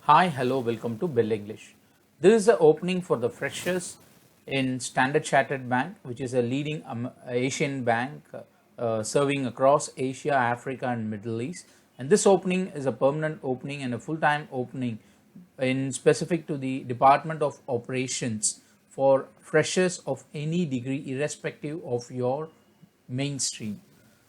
Hi, hello, welcome to BEL English. This is the opening for the freshers in Standard Chartered Bank, which is a leading Asian bank serving across Asia, Africa, and Middle East. And this opening is a permanent opening and a full-time opening in specific to the Department of Operations for freshers of any degree, irrespective of your mainstream.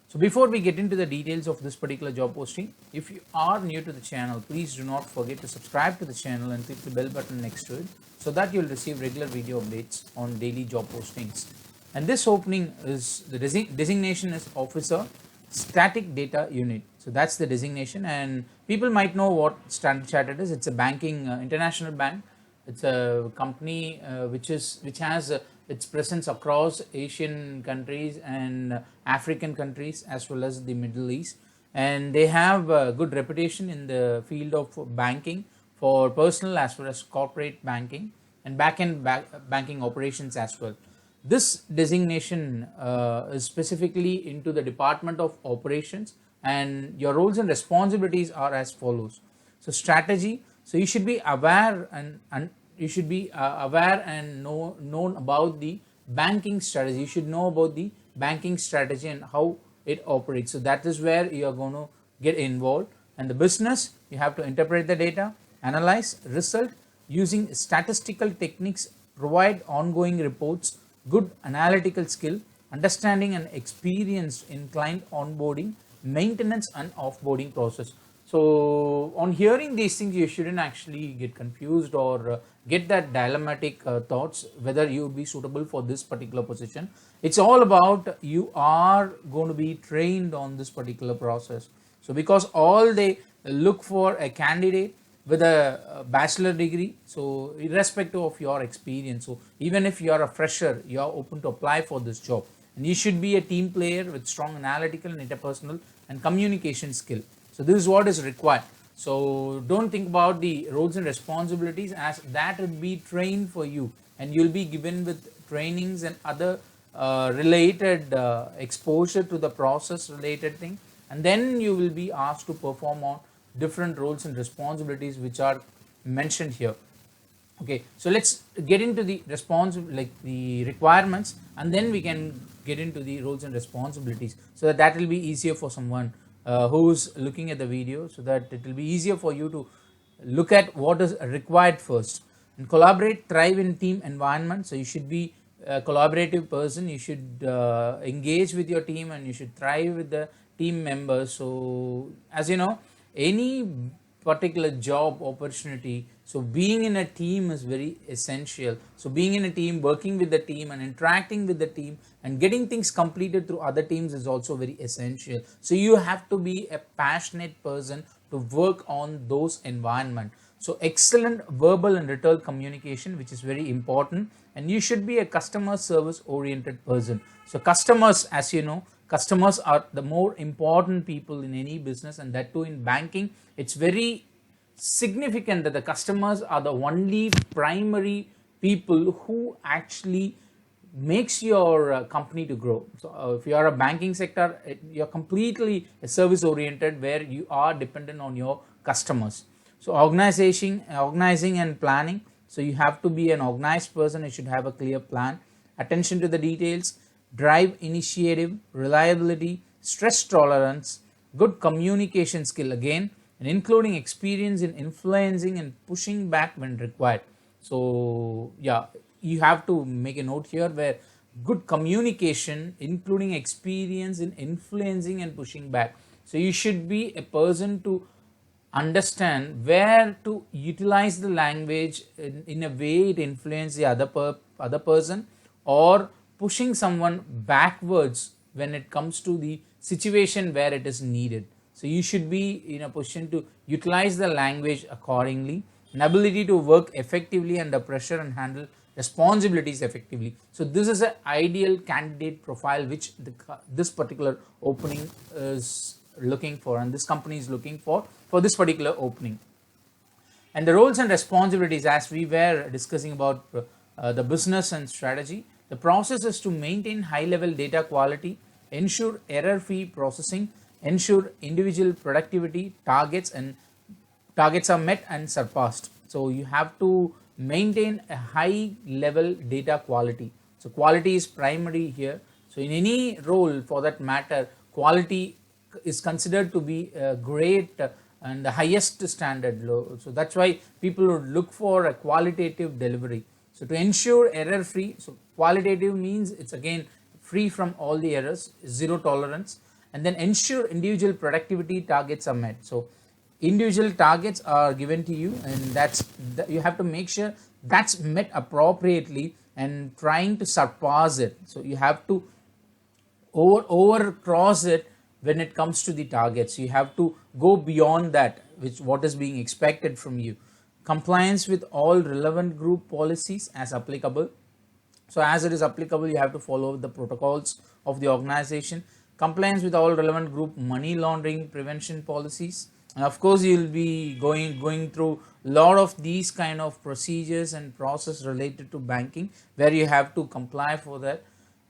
So before we get into the details of this particular job posting, if you are new to the channel, please do not forget to subscribe to the channel and click the bell button next to it so that you'll receive regular video updates on daily job postings. And this opening is the designation is Officer Static Data Unit. So that's the designation, and people might know what Standard Chartered is. It's a banking international bank. It's a company which has its presence across Asian countries and African countries as well as the Middle East, and they have a good reputation in the field of banking for personal as well as corporate banking and back-end banking operations as well. This designation is specifically into the Department of Operations, and your roles and responsibilities are as follows. So strategy. So you should be aware and you should be aware and known about the banking strategy. You should know about the banking strategy and how it operates. So that is where you are going to get involved. And the business, you have to interpret the data, analyze result using statistical techniques, provide ongoing reports, good analytical skill, understanding and experience in client onboarding, maintenance and offboarding process. So on hearing these things, you shouldn't actually get confused or get that dilemmatic thoughts whether you would be suitable for this particular position. It's all about you are going to be trained on this particular process. So because all they look for a candidate with a bachelor degree, so irrespective of your experience, so even if you are a fresher, you are open to apply for this job, and you should be a team player with strong analytical and interpersonal and communication skill. So this is what is required. So don't think about the roles and responsibilities, as that will be trained for you, and you'll be given with trainings and other related exposure to the process related thing, and then you will be asked to perform on different roles and responsibilities which are mentioned here. Okay, so let's get into the the requirements, and then we can get into the roles and responsibilities, so that will be easier for someone who's looking at the video, so that it will be easier for you to look at what is required first. And collaborate, thrive in team environment. So you should be a collaborative person. You should engage with your team, and you should thrive with the team members. So as you know, any particular job opportunity, so being in a team is very essential. So being in a team, working with the team and interacting with the team and getting things completed through other teams is also very essential. So you have to be a passionate person to work on those environment. So excellent verbal and written communication, which is very important, and you should be a customer service oriented person. So customers, as you know, customers are the more important people in any business, and that too in banking. It's very significant that the customers are the only primary people who actually makes your company to grow. So if you are a banking sector, you're completely service oriented, where you are dependent on your customers. So organizing and planning. So you have to be an organized person. You should have a clear plan, attention to the details, drive, initiative, reliability, stress tolerance, good communication skill again, and including experience in influencing and pushing back when required. So yeah, you have to make a note here where good communication including experience in influencing and pushing back. So you should be a person to understand where to utilize the language in a way it influences the other person, or pushing someone backwards when it comes to the situation where it is needed. So you should be in a position to utilize the language accordingly, an ability to work effectively under pressure and handle responsibilities effectively. So this is an ideal candidate profile which this particular opening is looking for, and this company is looking for this particular opening. And the roles and responsibilities, as we were discussing about the business and strategy, the process is to maintain high level data quality, ensure error free processing, ensure individual productivity targets, and targets are met and surpassed. So you have to maintain a high level data quality. So quality is primary here. So in any role for that matter, quality is considered to be a great and the highest standard. So that's why people would look for a qualitative delivery. So to ensure error free, so qualitative means it's again free from all the errors, zero tolerance, and then ensure individual productivity targets are met. So individual targets are given to you, and you have to make sure that's met appropriately and trying to surpass it. So you have to over cross it when it comes to the targets. You have to go beyond that, which what is being expected from you. Compliance with all relevant group policies as applicable. So as it is applicable, you have to follow the protocols of the organization. Compliance with all relevant group money laundering prevention policies. And of course, you will be going through a lot of these kind of procedures and process related to banking, where you have to comply for that.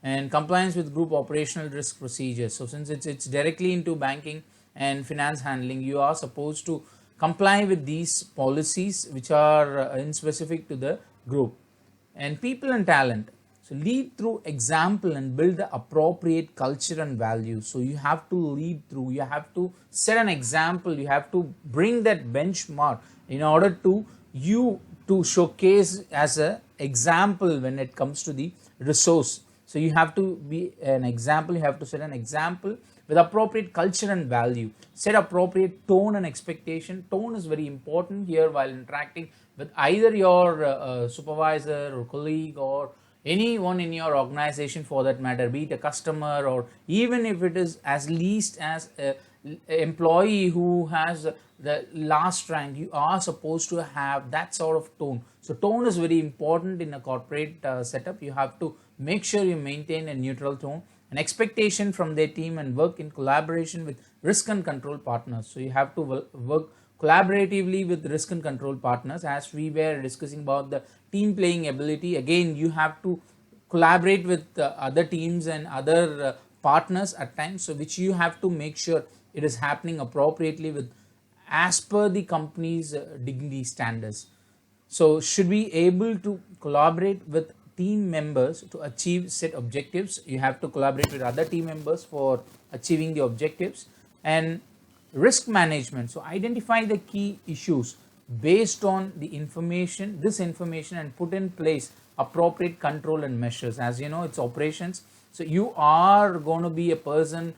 And compliance with group operational risk procedures. So since it's directly into banking and finance handling, you are supposed to comply with these policies which are in specific to the group. And people and talent. So lead through example and build the appropriate culture and values. So you have to lead through, you have to set an example, you have to bring that benchmark in order to you to showcase as an example when it comes to the resource. So you have to be an example, you have to set an example with appropriate culture and value. Set appropriate tone and expectation. Tone is very important here while interacting with either your supervisor or colleague or anyone in your organization for that matter, be it a customer or even if it is as least as an employee who has the last rank, you are supposed to have that sort of tone. So tone is very important in a corporate setup. You have to make sure you maintain a neutral tone, an expectation from their team, and work in collaboration with risk and control partners. So you have to work collaboratively with risk and control partners. As we were discussing about the team playing ability, again you have to collaborate with other teams and other partners at times, so which you have to make sure it is happening appropriately with as per the company's dignity standards. So should be able to collaborate with team members to achieve set objectives. You have to collaborate with other team members for achieving the objectives. And risk management. So identify the key issues based on the information, this information, and put in place appropriate control and measures. As you know, it's operations. So you are going to be a person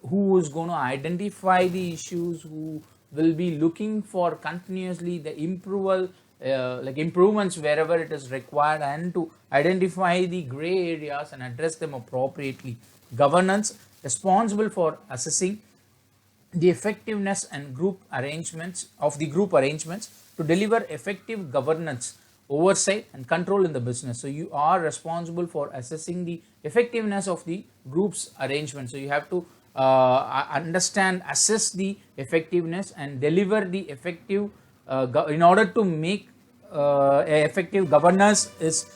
who is going to identify the issues, who will be looking for continuously the improvements wherever it is required, and to identify the gray areas and address them appropriately. Governance, responsible for assessing the effectiveness and group arrangements to deliver effective governance, oversight, and control in the business. So you are responsible for assessing the effectiveness of the group's arrangement. So you have to understand, assess the effectiveness, and deliver the effective in order to make effective governance is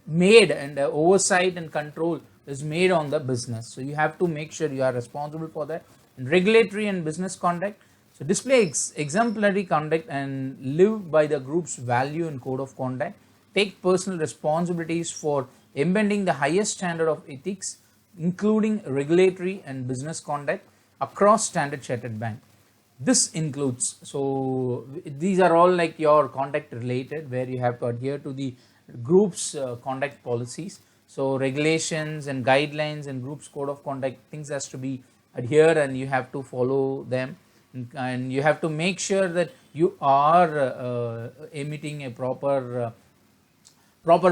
made, and oversight and control is made on the business. So you have to make sure you are responsible for that. And regulatory and business conduct. So display exemplary conduct and live by the group's value and code of conduct. Take personal responsibilities for embedding the highest standard of ethics, including regulatory and business conduct across Standard Chartered Bank. This includes, so these are all like your conduct related, where you have to adhere to the group's conduct policies. So regulations and guidelines and group's code of conduct, things has to be adhere, and you have to follow them, and you have to make sure that you are emitting a proper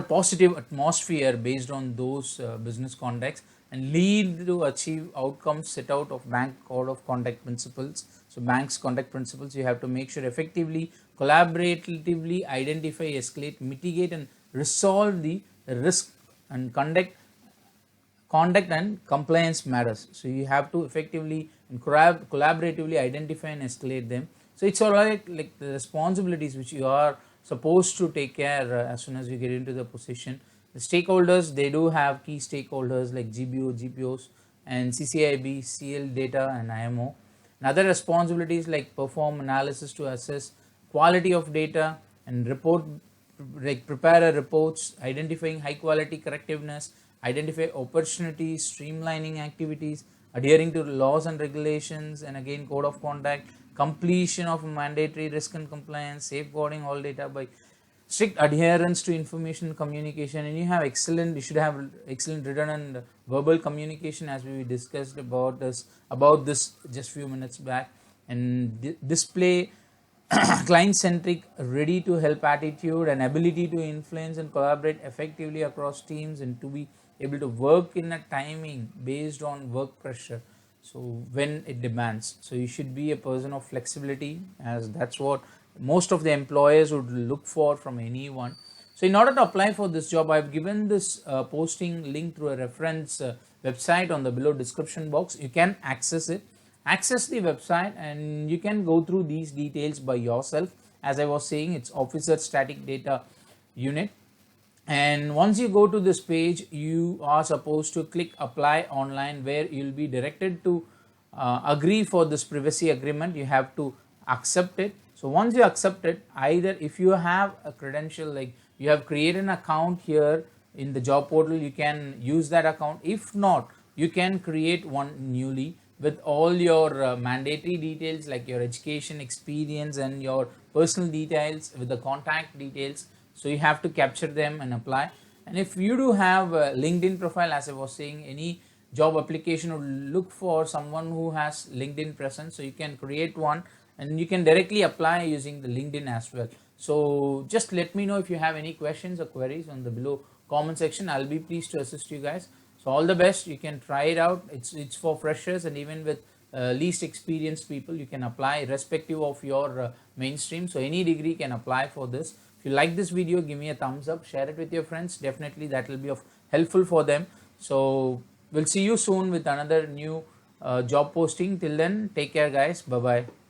positive atmosphere based on those business conducts, and lead to achieve outcomes set out of bank code of conduct principles. So bank's conduct principles, you have to make sure effectively, collaboratively identify, escalate, mitigate, and resolve the risk and conduct and compliance matters. So you have to effectively and collaboratively identify and escalate them. So it's all like the responsibilities which you are supposed to take care as soon as you get into the position. The stakeholders, they do have key stakeholders like GBO, GPOs, and CCIB, CL data, and IMO. And other responsibilities like perform analysis to assess quality of data and prepare reports, identifying high quality correctiveness, identify opportunities, streamlining activities, adhering to laws and regulations, and again code of conduct, completion of mandatory risk and compliance, safeguarding all data by strict adherence to information communication. And you should have excellent written and verbal communication, as we discussed about this just few minutes back, and display client centric, ready to help attitude and ability to influence and collaborate effectively across teams, and to be able to work in a timing based on work pressure, so when it demands. So you should be a person of flexibility, as that's what most of the employers would look for from anyone. So in order to apply for this job, I've given this posting link through a reference website on the below description box. You can access the website, and you can go through these details by yourself. As I was saying, it's officer static data unit, and once you go to this page, you are supposed to click apply online, where you'll be directed to agree for this privacy agreement. You have to accept it. So once you accept it, either if you have a credential, like you have created an account here in the job portal, you can use that account. If not, you can create one newly with all your mandatory details, like your education, experience, and your personal details with the contact details. So you have to capture them and apply. And if you do have a LinkedIn profile, as I was saying, any job application would look for someone who has LinkedIn presence, so you can create one and you can directly apply using the LinkedIn as well. So just let me know if you have any questions or queries on the below comment section. I'll be pleased to assist you guys. So all the best. You can try it out. It's for freshers, and even with least experienced people, you can apply irrespective of your mainstream. So any degree can apply for this. If you like this video, give me a thumbs up, share it with your friends. Definitely that will be of helpful for them. So we'll see you soon with another new job posting. Till then, take care guys. Bye bye.